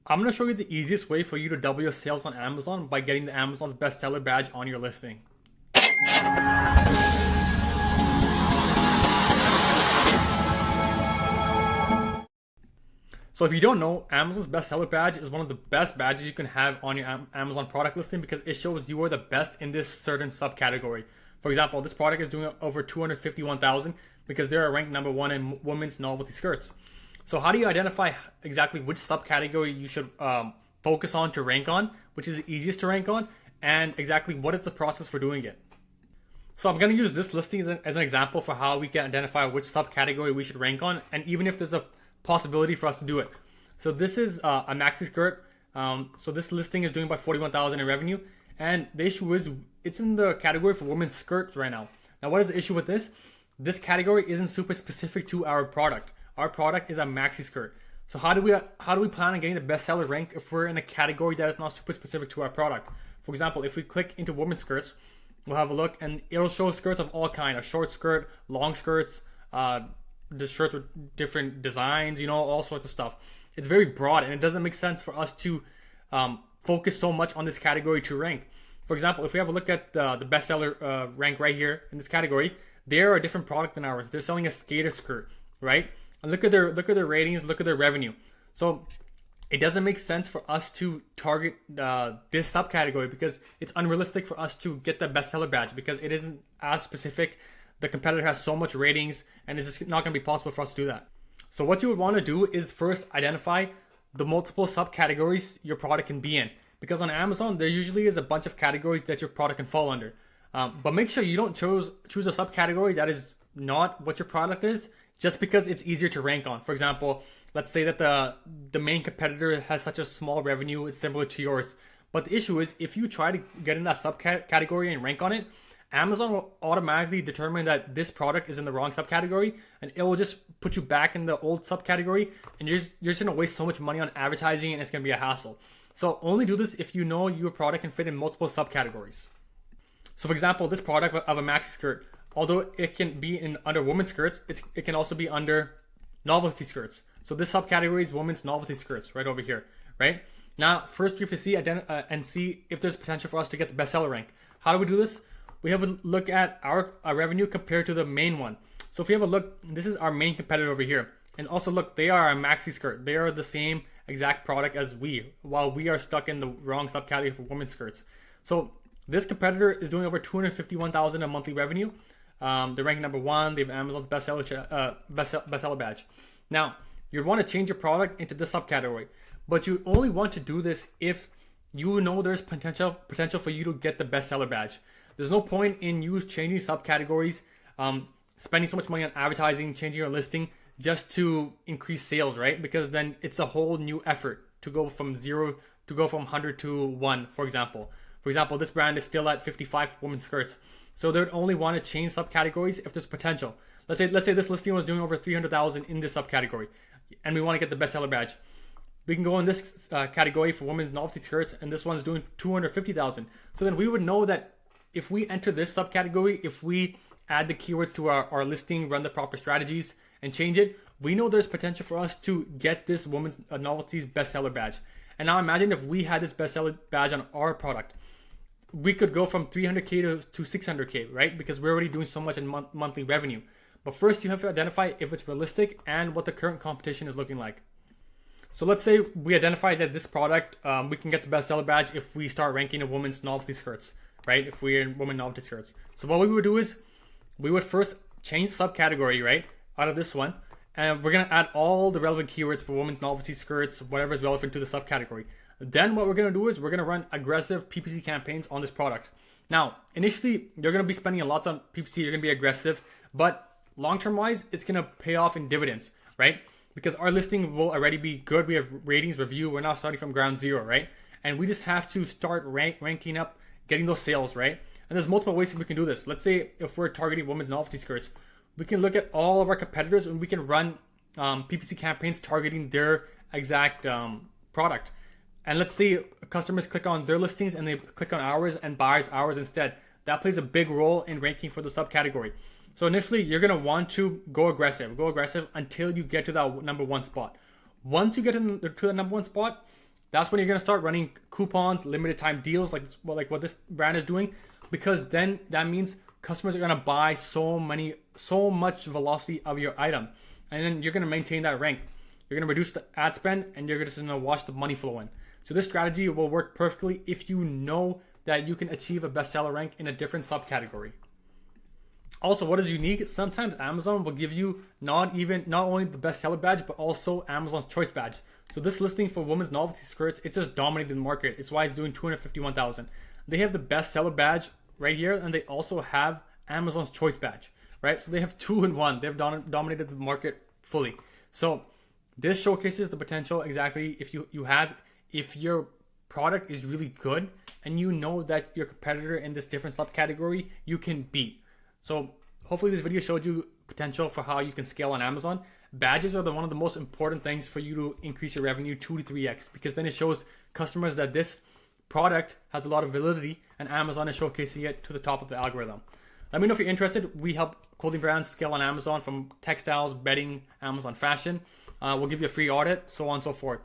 I'm going to show you the easiest way for you to double your sales on Amazon by getting the Amazon's bestseller badge on your listing. So if you don't know, Amazon's bestseller badge is one of the best badges you can have on your Amazon product listing because it shows you are the best in this certain subcategory. For example, this product is doing over 251,000 because they're ranked number one in women's novelty skirts. So how do you identify exactly which subcategory you should focus on to rank on, which is the easiest to rank on, and exactly what is the process for doing it? So I'm going to use this listing as an example for how we can identify which subcategory we should rank on, and even if there's a possibility for us to do it. So this is a maxi skirt. So this listing is doing about 41,000 in revenue, and the issue is it's in the category for women's skirts right now. Now, what is the issue with this? This category isn't super specific to our product. Our product is a maxi skirt. So how do we plan on getting the bestseller rank if we're in a category that is not super specific to our product? For example, if we click into women's skirts, we'll have a look, and it'll show skirts of all kind: a short skirt, long skirts, the shirts with different designs, all sorts of stuff. It's very broad, and it doesn't make sense for us to focus so much on this category to rank. For example, if we have a look at the bestseller rank right here in this category, they're a different product than ours. They're selling a skater skirt, right? And look at their ratings, look at their revenue. So it doesn't make sense for us to target this subcategory because it's unrealistic for us to get the bestseller badge because it isn't as specific. The competitor has so much ratings, and it's just not going to be possible for us to do that. So what you would want to do is first identify the multiple subcategories your product can be in, because on Amazon there usually is a bunch of categories that your product can fall under. But make sure you don't choose a subcategory that is not what your product is just because it's easier to rank on. For example, let's say that the main competitor has such a small revenue, it's similar to yours. But the issue is if you try to get in that subcategory and rank on it, Amazon will automatically determine that this product is in the wrong subcategory, and it will just put you back in the old subcategory, and you're just going to waste so much money on advertising, and it's going to be a hassle. So only do this if you know your product can fit in multiple subcategories. So for example, this product of a maxi skirt, although it can be in under women's skirts, it can also be under novelty skirts. So this subcategory is women's novelty skirts right over here, right? Now, first we have to see and see if there's potential for us to get the bestseller rank. How do we do this? We have a look at our revenue compared to the main one. So if you have a look, this is our main competitor over here. And also look, they are a maxi skirt. They are the same exact product as while we are stuck in the wrong subcategory for women's skirts. So this competitor is doing over 251,000 in monthly revenue. They're ranked number one. They have Amazon's bestseller badge. Now, you'd want to change your product into this subcategory, but you only want to do this if you know there's potential for you to get the bestseller badge. There's no point in you changing subcategories, spending so much money on advertising, changing your listing just to increase sales, right? Because then it's a whole new effort to go from 100 to 1, for example. For example, this brand is still at 55 women's skirts. So they would only want to change subcategories if there's potential. Let's say this listing was doing over 300,000 in this subcategory, and we want to get the bestseller badge. We can go in this category for women's novelty skirts, and this one's doing 250,000. So then we would know that if we enter this subcategory, if we add the keywords to our listing, run the proper strategies, and change it, we know there's potential for us to get this women's novelties bestseller badge. And now imagine if we had this bestseller badge on our product. We could go from 300K to 600K, right? Because we're already doing so much in monthly revenue. But first you have to identify if it's realistic and what the current competition is looking like. So let's say we identify that this product, we can get the bestseller badge if we start ranking in women's novelty skirts, right? If we're in women novelty skirts. So what we would do is we would first change subcategory, right? Out of this one. And we're going to add all the relevant keywords for women's novelty skirts, whatever is relevant to the subcategory. Then what we're going to do is we're going to run aggressive PPC campaigns on this product. Now, initially, you're going to be spending lots on PPC. You're going to be aggressive. But long-term wise, it's going to pay off in dividends, right? Because our listing will already be good. We have ratings, review. We're not starting from ground zero, right? And we just have to start ranking up, getting those sales, right? And there's multiple ways we can do this. Let's say if we're targeting women's novelty skirts, we can look at all of our competitors and we can run PPC campaigns targeting their exact product. And let's say customers click on their listings and they click on ours and buys ours instead. That plays a big role in ranking for the subcategory. So initially, you're going to want to go aggressive until you get to that number one spot. Once you get to the number one spot, That's when you're gonna start running coupons, limited time deals, like what this brand is doing, because then that means customers are gonna buy so much velocity of your item, and then you're gonna maintain that rank. You're gonna reduce the ad spend, and you're just gonna watch the money flow in. So this strategy will work perfectly if you know that you can achieve a bestseller rank in a different subcategory. Also, what is unique, sometimes Amazon will give you not only the bestseller badge, but also Amazon's choice badge. So this listing for women's novelty skirts, it's just dominating the market. It's why it's doing 251,000. They have the bestseller badge right here, and they also have Amazon's choice badge, right? So they have 2 in 1. They've dominated the market fully. So this showcases the potential exactly if your product is really good and you know that your competitor in this different subcategory you can beat. So hopefully this video showed you potential for how you can scale on Amazon. Badges are one of the most important things for you to increase your revenue 2 to 3x, because then it shows customers that this product has a lot of validity and Amazon is showcasing it to the top of the algorithm. Let me know if you're interested. We help clothing brands scale on Amazon, from textiles, bedding, Amazon fashion. We'll give you a free audit, so on and so forth.